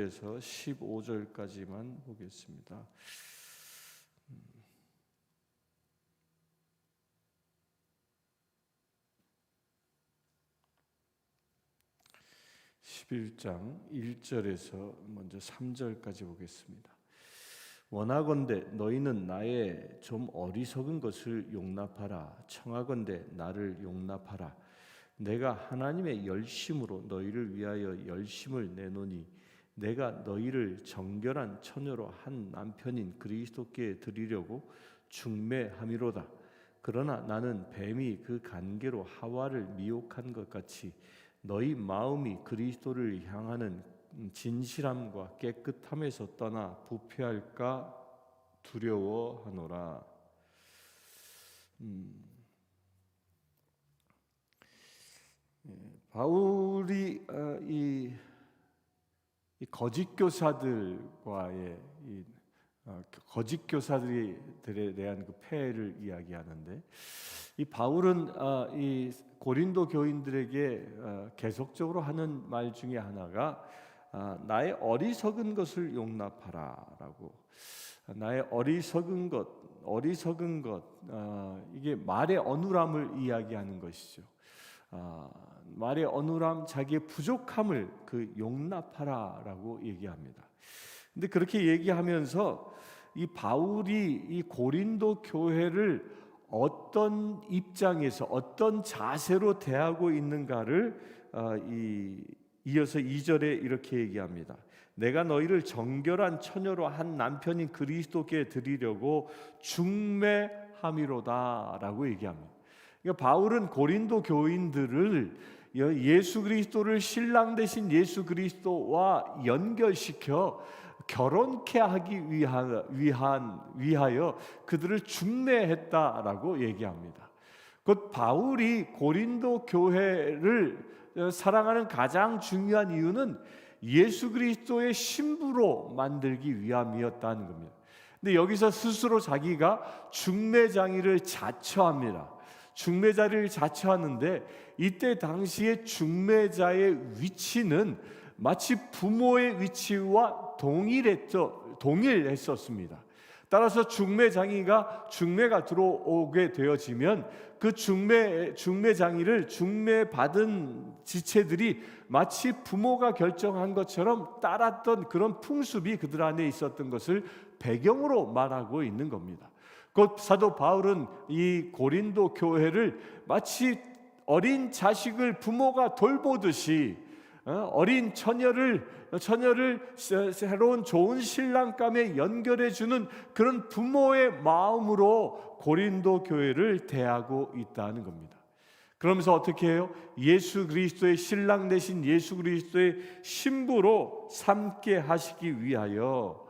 그래서 15절까지만 보겠습니다. 11장 1절에서 먼저 3절까지 보겠습니다. 원하건대 너희는 나의 좀 어리석은 것을 용납하라. 청하건대 나를 용납하라. 내가 하나님의 열심으로 너희를 위하여 열심을 내노니 내가 너희를 정결한 처녀로 한 남편인 그리스도께 드리려고 중매함이로다. 그러나 나는 뱀이 그 간계로 하와를 미혹한 것 같이 너희 마음이 그리스도를 향하는 진실함과 깨끗함에서 떠나 부패할까 두려워하노라. 바울이 이 거짓 교사들과의 거짓 교사들에 대한 그 폐해를 이야기하는데, 이 바울은 이 고린도 교인들에게 계속적으로 하는 말 중에 하나가 나의 어리석은 것을 용납하라라고. 나의 어리석은 것 이게 말의 어눌함을 이야기하는 것이죠. 말의 어눌함, 자기의 부족함을 그 용납하라라고 얘기합니다. 근데 그렇게 얘기하면서 이 바울이 이 고린도 교회를 어떤 입장에서 어떤 자세로 대하고 있는가를 이어서 2절에 이렇게 얘기합니다. 내가 너희를 정결한 처녀로 한 남편인 그리스도께 드리려고 중매함이로다라고 얘기합니다. 그러니까 바울은 고린도 교인들을 예수 그리스도를 신랑 되신 예수 그리스도와 연결시켜 결혼케 하기 위하여 그들을 중매했다라고 얘기합니다. 곧 바울이 고린도 교회를 사랑하는 가장 중요한 이유는 예수 그리스도의 신부로 만들기 위함이었다는 겁니다. 근데 여기서 스스로 자기가 중매장이를 자처합니다. 중매자를 자처하는데 이때 당시에 중매자의 위치는 마치 부모의 위치와 동일했었습니다. 따라서 중매장이가 중매가 들어오게 되어지면 그 중매장이를 중매받은 지체들이 마치 부모가 결정한 것처럼 따랐던 그런 풍습이 그들 안에 있었던 것을 배경으로 말하고 있는 겁니다. 곧 사도 바울은 이 고린도 교회를 마치 어린 자식을 부모가 돌보듯이 어린 처녀를 새로운 좋은 신랑감에 연결해주는 그런 부모의 마음으로 고린도 교회를 대하고 있다는 겁니다. 그러면서 어떻게 해요? 예수 그리스도의 신랑 되신 예수 그리스도의 신부로 삼게 하시기 위하여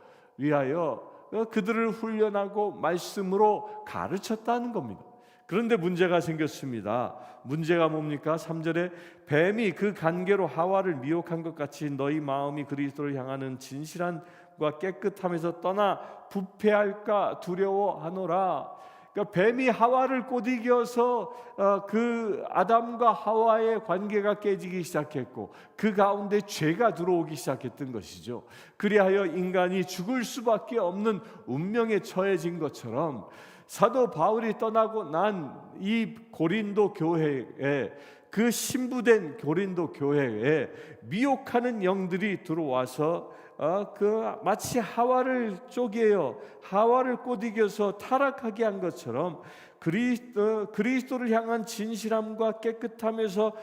그들을 훈련하고 말씀으로 가르쳤다는 겁니다. 그런데 문제가 생겼습니다. 문제가 뭡니까? 3절에 뱀이 그 간계로 하와를 미혹한 것 같이 너희 마음이 그리스도를 향하는 진실함과 깨끗함에서 떠나 부패할까 두려워하노라. 그러니까 뱀이 하와를 꼬드겨서 그 아담과 하와의 관계가 깨지기 시작했고 그 가운데 죄가 들어오기 시작했던 것이죠. 그리하여 인간이 죽을 수밖에 없는 운명에 처해진 것처럼 사도 바울이 떠나고 난 이 고린도 교회에, 그 신부된 고린도 교회에 미혹하는 영들이 들어와서 마치 하와를 쪼개어 하와를 꼬드겨서 타락하게 한 것처럼 그리스도를 향한 진실함과 깨끗함에서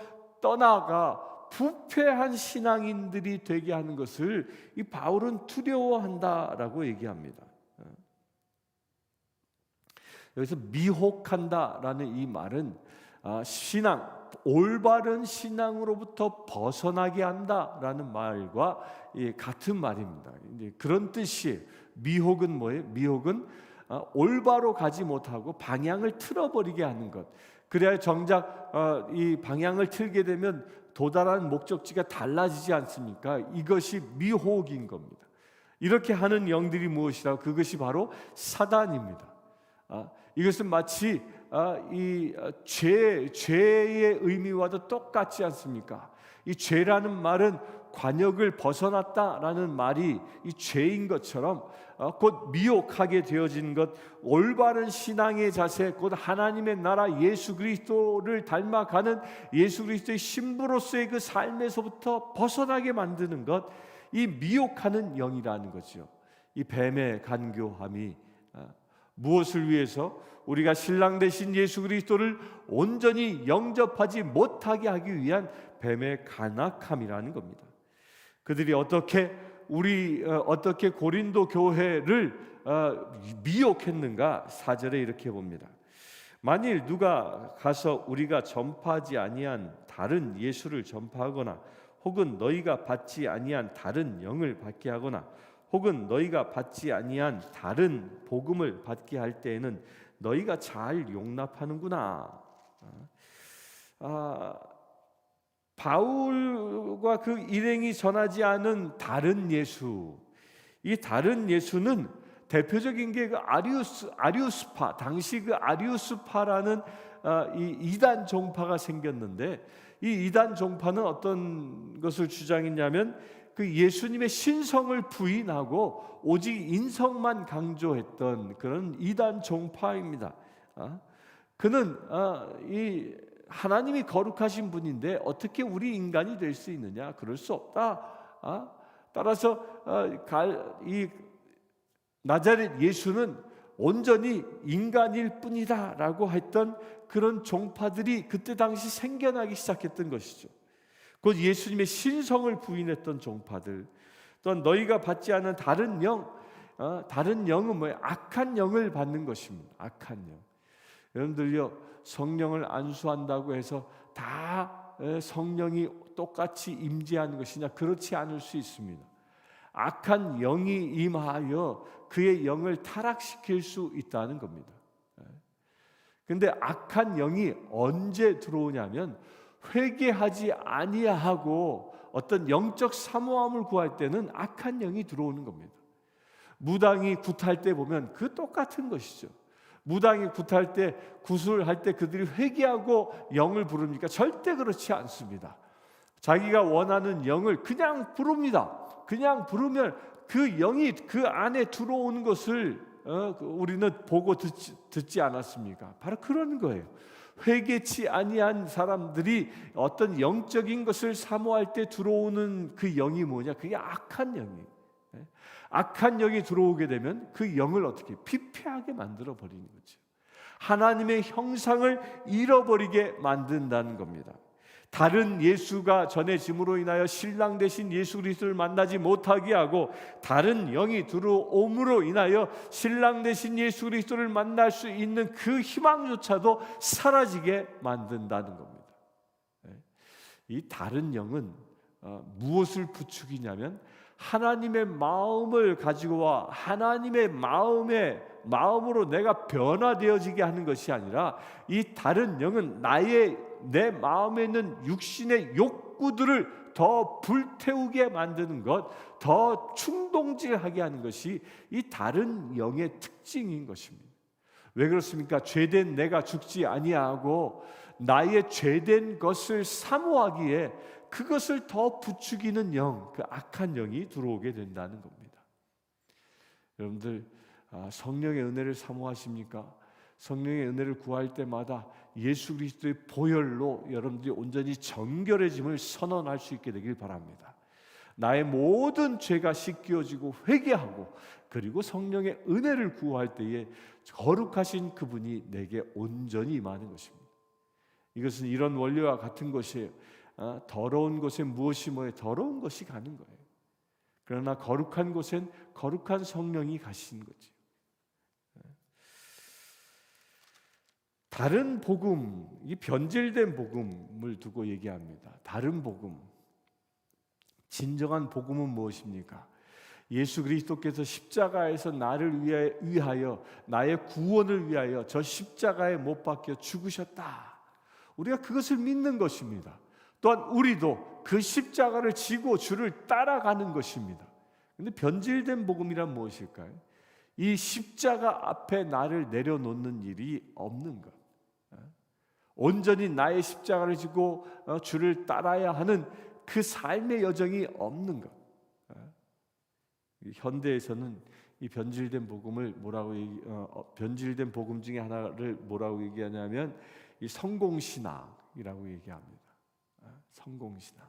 떠나가 부패한 신앙인들이 되게 하는 것을 이 바울은 두려워한다라고 얘기합니다. 여기서 미혹한다라는 이 말은 올바른 신앙으로부터 벗어나게 한다라는 말과 같은 말입니다. 그런 뜻이에요. 미혹은 뭐예요? 미혹은 올바로 가지 못하고 방향을 틀어버리게 하는 것. 그래야 정작 이 방향을 틀게 되면 도달하는 목적지가 달라지지 않습니까? 이것이 미혹인 겁니다. 이렇게 하는 영들이 무엇이라고? 그것이 바로 사단입니다. 이것은 마치 이 죄의 의미와도 똑같지 않습니까? 이 죄라는 말은 관역을 벗어났다라는 말이 이 죄인 것처럼 곧 미혹하게 되어진 것, 올바른 신앙의 자세, 곧 하나님의 나라 예수 그리스도를 닮아가는 예수 그리스도의 신부로서의 그 삶에서부터 벗어나게 만드는 것, 이 미혹하는 영이라는 거죠. 이 뱀의 간교함이 무엇을 위해서? 우리가 신랑 되신 예수 그리스도를 온전히 영접하지 못하게 하기 위한 뱀의 간악함이라는 겁니다. 그들이 어떻게 고린도 교회를 미혹했는가? 4절에 이렇게 봅니다. 만일 누가 가서 우리가 전파하지 아니한 다른 예수를 전파하거나 혹은 너희가 받지 아니한 다른 영을 받게 하거나 혹은 너희가 받지 아니한 다른 복음을 받게 할 때에는 너희가 잘 용납하는구나. 바울과 그 일행이 전하지 않은 다른 예수, 이 다른 예수는 대표적인 게 그 아리우스파, 당시 그 아리우스파라는 이 이단 종파가 생겼는데, 이 이단 종파는 어떤 것을 주장했냐면 그 예수님의 신성을 부인하고 오직 인성만 강조했던 그런 이단 종파입니다. 그는 이 하나님이 거룩하신 분인데 어떻게 우리 인간이 될 수 있느냐? 그럴 수 없다. 따라서 이 나자렛 예수는 온전히 인간일 뿐이다라고 했던 그런 종파들이 그때 당시 생겨나기 시작했던 것이죠. 곧 예수님의 신성을 부인했던 종파들, 또한 너희가 받지 않은 다른 영, 다른 영은 뭐예요? 악한 영을 받는 것입니다. 악한 영. 여러분들요, 성령을 안수한다고 해서 다 성령이 똑같이 임재하는 것이냐? 그렇지 않을 수 있습니다. 악한 영이 임하여 그의 영을 타락시킬 수 있다는 겁니다. 근데 악한 영이 언제 들어오냐면 회개하지 아니하고 어떤 영적 사모함을 구할 때는 악한 영이 들어오는 겁니다. 무당이 굿할 때 보면 그 똑같은 것이죠. 무당이 굿할 때, 굿을 할 때 그들이 회개하고 영을 부릅니까? 절대 그렇지 않습니다. 자기가 원하는 영을 그냥 부릅니다. 그냥 부르면 그 영이 그 안에 들어오는 것을 우리는 보고 듣지 않았습니까? 바로 그런 거예요. 회개치 아니한 사람들이 어떤 영적인 것을 사모할 때 들어오는 그 영이 뭐냐? 그게 악한 영이에요. 악한 영이 들어오게 되면 그 영을 어떻게 피폐하게 만들어 버리는 거죠. 하나님의 형상을 잃어버리게 만든다는 겁니다. 다른 예수가 전해짐으로 인하여 신랑 되신 예수 그리스도를 만나지 못하게 하고 다른 영이 들어옴으로 인하여 신랑 되신 예수 그리스도를 만날 수 있는 그 희망조차도 사라지게 만든다는 겁니다. 이 다른 영은 무엇을 부추기냐면 하나님의 마음을 가지고 와 하나님의 마음으로 내가 변화되어지게 하는 것이 아니라 이 다른 영은 내 마음에 있는 육신의 욕구들을 더 불태우게 만드는 것, 더 충동질하게 하는 것이 이 다른 영의 특징인 것입니다. 왜 그렇습니까? 죄된 내가 죽지 아니하고 나의 죄된 것을 사모하기에 그것을 더 부추기는 영, 그 악한 영이 들어오게 된다는 겁니다. 여러분들 성령의 은혜를 사모하십니까? 성령의 은혜를 구할 때마다 예수 그리스도의 보혈로 여러분들이 온전히 정결해짐을 선언할 수 있게 되길 바랍니다. 나의 모든 죄가 씻겨지고 회개하고 그리고 성령의 은혜를 구할 때에 거룩하신 그분이 내게 온전히 임하는 것입니다. 이것은 이런 원리와 같은 것이에요. 더러운 곳에 무엇이 뭐예요? 더러운 것이 가는 거예요. 그러나 거룩한 곳엔 거룩한 성령이 가시는 거죠. 다른 복음, 이 변질된 복음을 두고 얘기합니다. 다른 복음, 진정한 복음은 무엇입니까? 예수 그리스도께서 십자가에서 나를 위하여 나의 구원을 위하여 저 십자가에 못 박혀 죽으셨다. 우리가 그것을 믿는 것입니다. 또한 우리도 그 십자가를 지고 주를 따라가는 것입니다. 그런데 변질된 복음이란 무엇일까요? 이 십자가 앞에 나를 내려놓는 일이 없는 것. 온전히 나의 십자가를 지고 주를 따라야 하는 그 삶의 여정이 없는 것. 현대에서는 이 변질된 복음을 변질된 복음 중에 하나를 뭐라고 얘기하냐면 이 성공신학이라고 얘기합니다. 성공신학.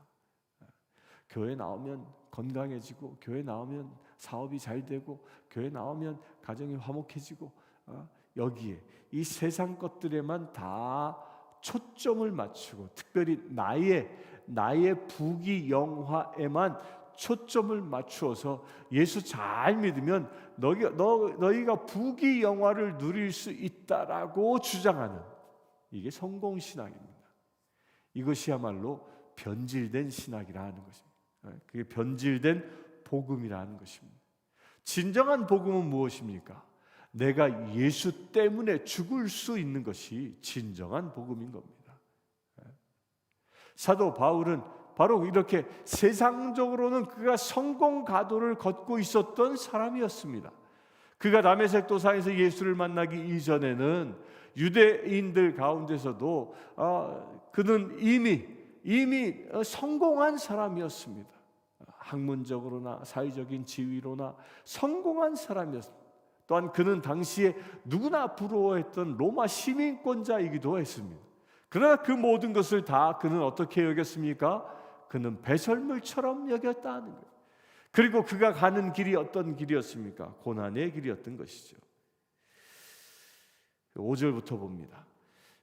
교회 나오면 건강해지고, 교회 나오면 사업이 잘 되고, 교회 나오면 가정이 화목해지고, 여기에 이 세상 것들에만 다 초점을 맞추고, 특별히 나의 부귀영화에만 초점을 맞추어서 예수 잘 믿으면 너희가 부귀영화를 누릴 수 있다라고 주장하는, 이게 성공신학입니다. 이것이야말로 변질된 신학이라는 것입니다. 그게 변질된 복음이라는 것입니다. 진정한 복음은 무엇입니까? 내가 예수 때문에 죽을 수 있는 것이 진정한 복음인 겁니다. 사도 바울은 바로 이렇게 세상적으로는 그가 성공 가도를 걷고 있었던 사람이었습니다. 그가 다메섹 도상에서 예수를 만나기 이전에는 유대인들 가운데서도 그는 이미 성공한 사람이었습니다. 학문적으로나 사회적인 지위로나 성공한 사람이었습니다. 또한 그는 당시에 누구나 부러워했던 로마 시민권자이기도 했습니다. 그러나 그 모든 것을 다 그는 어떻게 여겼습니까? 그는 배설물처럼 여겼다는 거예요. 그리고 그가 가는 길이 어떤 길이었습니까? 고난의 길이었던 것이죠. 5절부터 봅니다.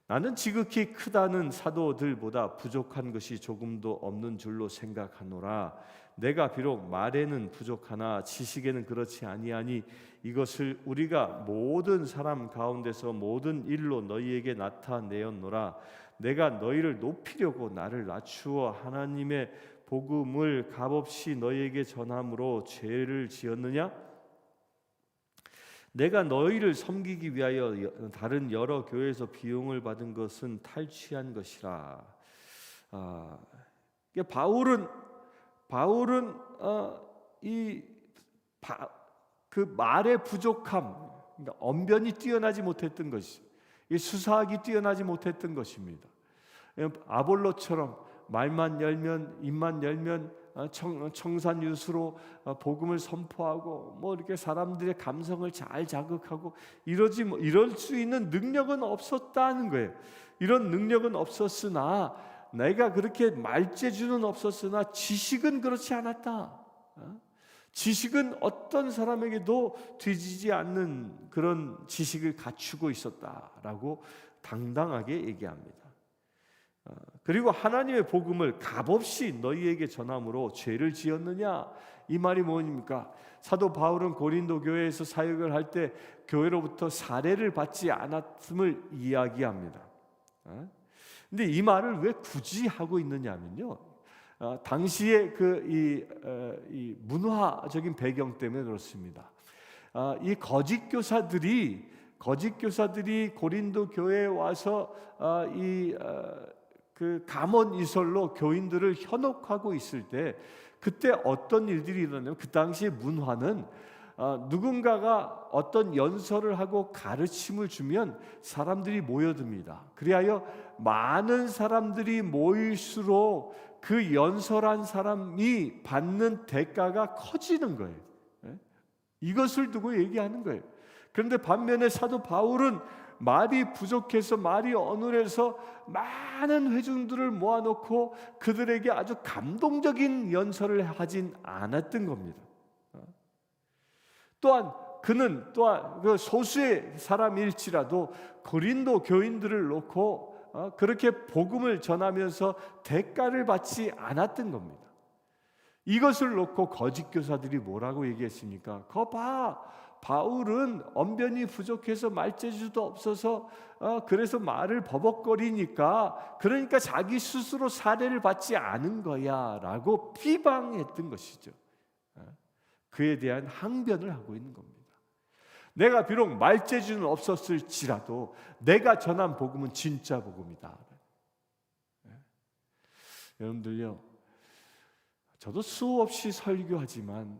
나는 지극히 크다는 사도들보다 부족한 것이 조금도 없는 줄로 생각하노라. 내가 비록 말에는 부족하나 지식에는 그렇지 아니하니 이것을 우리가 모든 사람 가운데서 모든 일로 너희에게 나타내었노라. 내가 너희를 높이려고 나를 낮추어 하나님의 복음을 값없이 너희에게 전함으로 죄를 지었느냐? 내가 너희를 섬기기 위하여 다른 여러 교회에서 비용을 받은 것은 탈취한 것이라. 바울은 그 말의 부족함, 그러니까 언변이 뛰어나지 못했던 것이, 수사하기 뛰어나지 못했던 것입니다. 아볼로처럼 말만 열면, 입만 열면 청산유수로 복음을 선포하고 이렇게 사람들의 감성을 잘 자극하고 이럴 수 있는 능력은 없었다는 거예요. 이런 능력은 없었으나, 내가 그렇게 말재주는 없었으나 지식은 그렇지 않았다. 지식은 어떤 사람에게도 뒤지지 않는 그런 지식을 갖추고 있었다라고 당당하게 얘기합니다. 그리고 하나님의 복음을 값없이 너희에게 전함으로 죄를 지었느냐? 이 말이 뭐입니까? 사도 바울은 고린도 교회에서 사역을 할 때 교회로부터 사례를 받지 않았음을 이야기합니다. 근데 이 말을 왜 굳이 하고 있느냐면요, 당시의 이 문화적인 배경 때문에 그렇습니다. 이 거짓 교사들이 고린도 교회에 와서 그 감언 이설로 교인들을 현혹하고 있을 때, 그때 어떤 일들이 일어나냐면, 그 당시의 문화는 누군가가 어떤 연설을 하고 가르침을 주면 사람들이 모여듭니다. 그리하여 많은 사람들이 모일수록 그 연설한 사람이 받는 대가가 커지는 거예요. 이것을 두고 얘기하는 거예요. 그런데 반면에 사도 바울은 말이 부족해서, 말이 어눌해서 많은 회중들을 모아놓고 그들에게 아주 감동적인 연설을 하진 않았던 겁니다. 또한 그는 그 소수의 사람일지라도 고린도 교인들을 놓고 그렇게 복음을 전하면서 대가를 받지 않았던 겁니다. 이것을 놓고 거짓 교사들이 뭐라고 얘기했습니까? 거 봐, 바울은 언변이 부족해서 말재주도 없어서 그래서 말을 버벅거리니까, 그러니까 자기 스스로 사례를 받지 않은 거야 라고 비방했던 것이죠. 그에 대한 항변을 하고 있는 겁니다. 내가 비록 말재주는 없었을지라도 내가 전한 복음은 진짜 복음이다. 여러분들요, 저도 수없이 설교하지만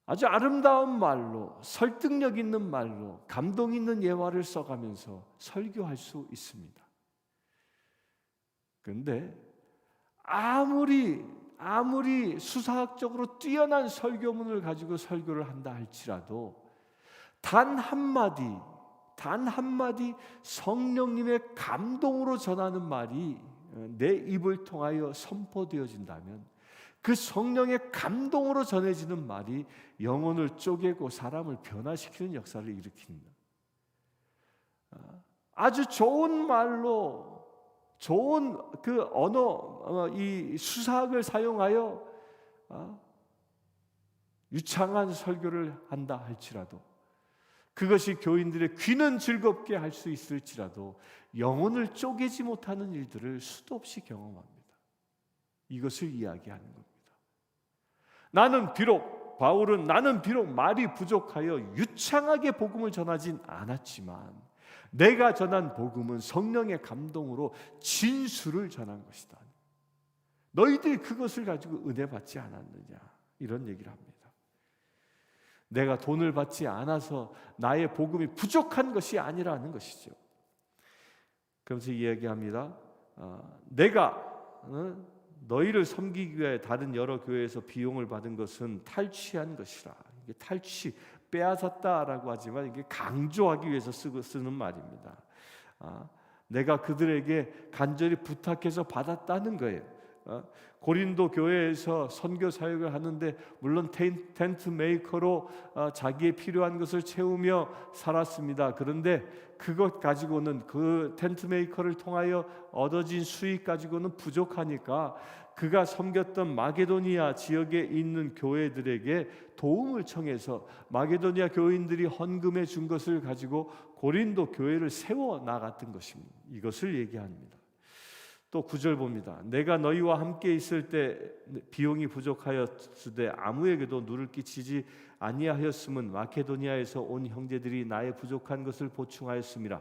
아주 아름다운 말로, 설득력 있는 말로, 감동 있는 예화를 써가면서 설교할 수 있습니다. 그런데 아무리 수사학적으로 뛰어난 설교문을 가지고 설교를 한다 할지라도 단 한마디 성령님의 감동으로 전하는 말이 내 입을 통하여 선포되어진다면 그 성령의 감동으로 전해지는 말이 영혼을 쪼개고 사람을 변화시키는 역사를 일으킵니다. 아주 좋은 말로 좋은 그 언어, 이 수사학을 사용하여 유창한 설교를 한다 할지라도 그것이 교인들의 귀는 즐겁게 할 수 있을지라도 영혼을 쪼개지 못하는 일들을 수도 없이 경험합니다. 이것을 이야기하는 겁니다. 바울은 나는 비록 말이 부족하여 유창하게 복음을 전하진 않았지만 내가 전한 복음은 성령의 감동으로 진수를 전한 것이다. 너희들이 그것을 가지고 은혜 받지 않았느냐, 이런 얘기를 합니다. 내가 돈을 받지 않아서 나의 복음이 부족한 것이 아니라는 것이죠. 그러면서 이야기합니다. 내가 너희를 섬기기 위해 다른 여러 교회에서 비용을 받은 것은 탈취한 것이라. 이게 탈취, 빼앗았다라고 하지만 이게 강조하기 위해서 쓰는 말입니다. 내가 그들에게 간절히 부탁해서 받았다는 거예요. 고린도 교회에서 선교 사역을 하는데 물론 텐트 메이커로 자기의 필요한 것을 채우며 살았습니다. 그런데 그것 가지고는 그 텐트 메이커를 통하여 얻어진 수익 가지고는 부족하니까 그가 섬겼던 마게도니아 지역에 있는 교회들에게 도움을 청해서 마게도니아 교인들이 헌금해 준 것을 가지고 고린도 교회를 세워 나갔던 것입니다. 이것을 얘기합니다. 또 9절 봅니다. 내가 너희와 함께 있을 때 비용이 부족하였으되 아무에게도 누를 끼치지 아니하였음은 마케도니아에서 온 형제들이 나의 부족한 것을 보충하였음이라.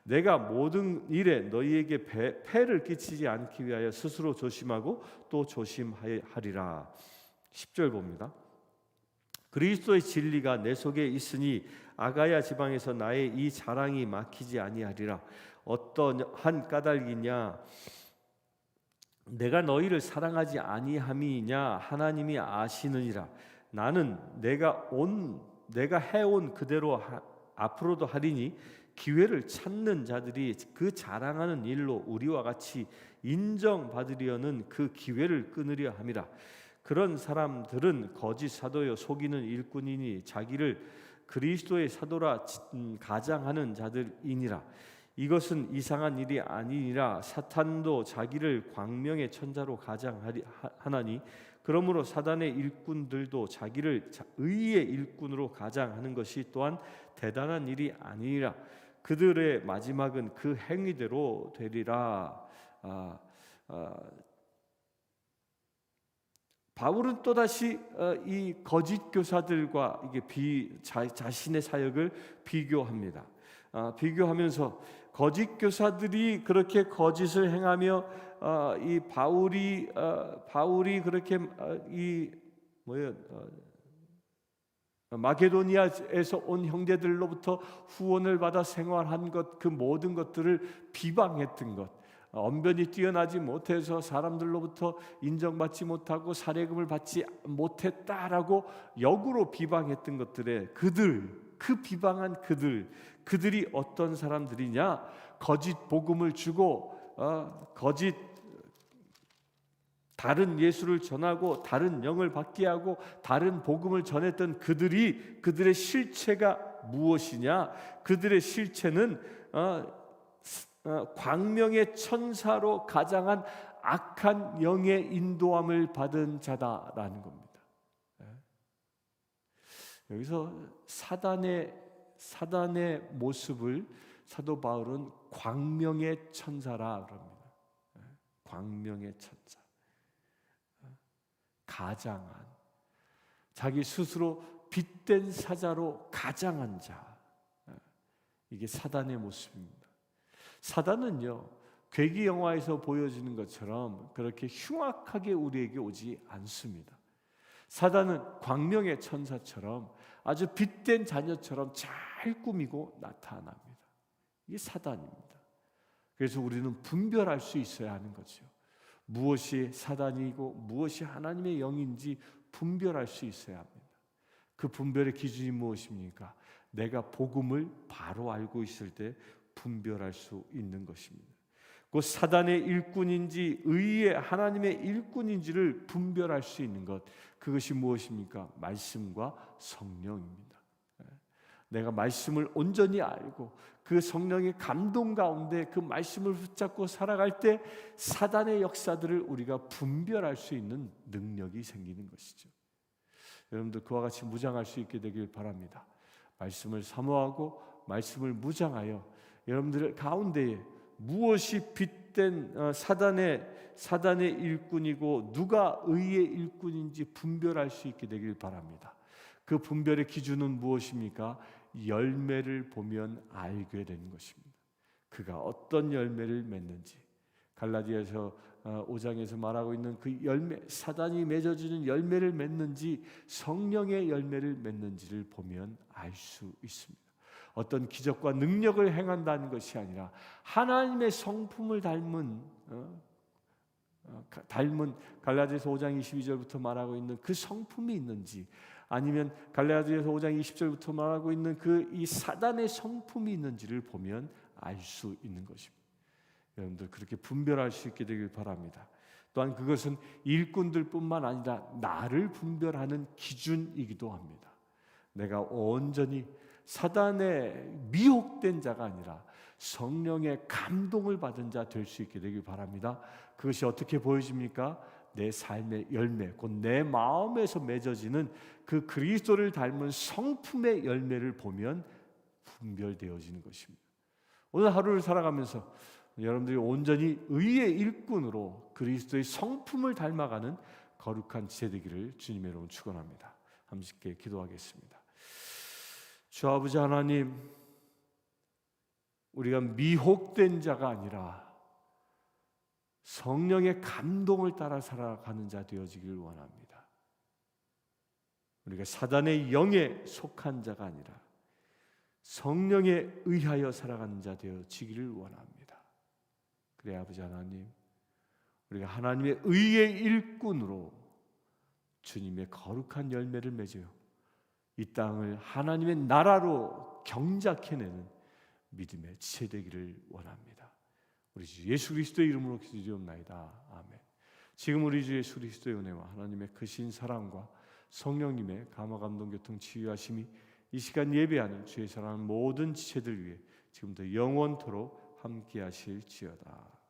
내가 모든 일에 너희에게 폐를 끼치지 않기 위하여 스스로 조심하고 또 조심하리라. 10절 봅니다. 그리스도의 진리가 내 속에 있으니 아가야 지방에서 나의 이 자랑이 막히지 아니하리라. 어떠한 까닭이냐? 내가 너희를 사랑하지 아니함이냐? 하나님이 아시느니라. 나는 내가 해온 그대로 앞으로도 하리니 기회를 찾는 자들이 그 자랑하는 일로 우리와 같이 인정받으려는 그 기회를 끊으려 함이라. 그런 사람들은 거짓 사도요 속이는 일꾼이니 자기를 그리스도의 사도라 가장하는 자들이니라. 이것은 이상한 일이 아니니라. 사탄도 자기를 광명의 천자로 가장하나니 그러므로 사단의 일꾼들도 자기를 의의 일꾼으로 가장하는 것이 또한 대단한 일이 아니니라. 그들의 마지막은 그 행위대로 되리라. 바울은 또다시 이 거짓 교사들과 이게 자신의 사역을 비교합니다. 비교하면서 거짓 교사들이 그렇게 거짓을 행하며 이 바울이 그렇게 마게도니아에서 온 형제들로부터 후원을 받아 생활한 것, 그 모든 것들을 비방했던 것, 언변이 뛰어나지 못해서 사람들로부터 인정받지 못하고 사례금을 받지 못했다라고 역으로 비방했던 것들에 그 비방한 그들이 어떤 사람들이냐? 거짓 복음을 주고 거짓 다른 예수를 전하고 다른 영을 받게 하고 다른 복음을 전했던 그들의 실체가 무엇이냐? 그들의 실체는 광명의 천사로 가장한 악한 영의 인도함을 받은 자다라는 겁니다. 여기서 사단의 모습을 사도 바울은 광명의 천사라 그럽니다. 광명의 천사, 가장한, 자기 스스로 빛된 사자로 가장한 자, 이게 사단의 모습입니다. 사단은요, 괴기 영화에서 보여지는 것처럼 그렇게 흉악하게 우리에게 오지 않습니다. 사단은 광명의 천사처럼 아주 빛된 자녀처럼 잘 꾸미고 나타납니다. 이게 사단입니다. 그래서 우리는 분별할 수 있어야 하는 거죠. 무엇이 사단이고 무엇이 하나님의 영인지 분별할 수 있어야 합니다. 그 분별의 기준이 무엇입니까? 내가 복음을 바로 알고 있을 때 분별할 수 있는 것입니다. 그 사단의 일꾼인지 의의 하나님의 일꾼인지를 분별할 수 있는 것, 그것이 무엇입니까? 말씀과 성령입니다. 내가 말씀을 온전히 알고 그 성령의 감동 가운데 그 말씀을 붙잡고 살아갈 때 사단의 역사들을 우리가 분별할 수 있는 능력이 생기는 것이죠. 여러분들 그와 같이 무장할 수 있게 되길 바랍니다. 말씀을 사모하고 말씀을 무장하여 여러분들 가운데에 무엇이 빗된 사단의 일꾼이고 누가 의의 일꾼인지 분별할 수 있게 되길 바랍니다. 그 분별의 기준은 무엇입니까? 열매를 보면 알게 되는 것입니다. 그가 어떤 열매를 맺는지, 갈라디아서 5장에서 말하고 있는 그 열매, 사단이 맺어주는 열매를 맺는지 성령의 열매를 맺는지를 보면 알 수 있습니다. 어떤 기적과 능력을 행한다는 것이 아니라 하나님의 성품을 닮은 갈라디아서 5장 22절부터 말하고 있는 그 성품이 있는지, 아니면 갈라디아서 5장 20절부터 말하고 있는 이 사단의 성품이 있는지를 보면 알 수 있는 것입니다. 여러분들 그렇게 분별할 수 있게 되길 바랍니다. 또한 그것은 일꾼들뿐만 아니라 나를 분별하는 기준이기도 합니다. 내가 온전히 사단에 미혹된 자가 아니라 성령의 감동을 받은 자 될 수 있게 되길 바랍니다. 그것이 어떻게 보여집니까? 내 삶의 열매, 곧 내 마음에서 맺어지는 그 그리스도를 닮은 성품의 열매를 보면 분별되어지는 것입니다. 오늘 하루를 살아가면서 여러분들이 온전히 의의 일꾼으로 그리스도의 성품을 닮아가는 거룩한 지체 되기를 주님의 이름으로 축원합니다. 함께 기도하겠습니다. 주 아버지 하나님, 우리가 미혹된 자가 아니라 성령의 감동을 따라 살아가는 자 되어지기를 원합니다. 우리가 사단의 영에 속한 자가 아니라 성령에 의하여 살아가는 자 되어지기를 원합니다. 그래 아버지 하나님, 우리가 하나님의 의의 일꾼으로 주님의 거룩한 열매를 맺어요 이 땅을 하나님의 나라로 경작해내는 믿음의 지체 되기를 원합니다. 우리 주 예수 그리스도의 이름으로 기도드리옵나이다. 아멘. 지금 우리 주 예수 그리스도의 은혜와 하나님의 크신 사랑과 성령님의 감화 감동 교통 치유하심이 이 시간 예배하는 주의 사랑하는 모든 지체들 위해 지금부터 영원토록 함께 하실지어다.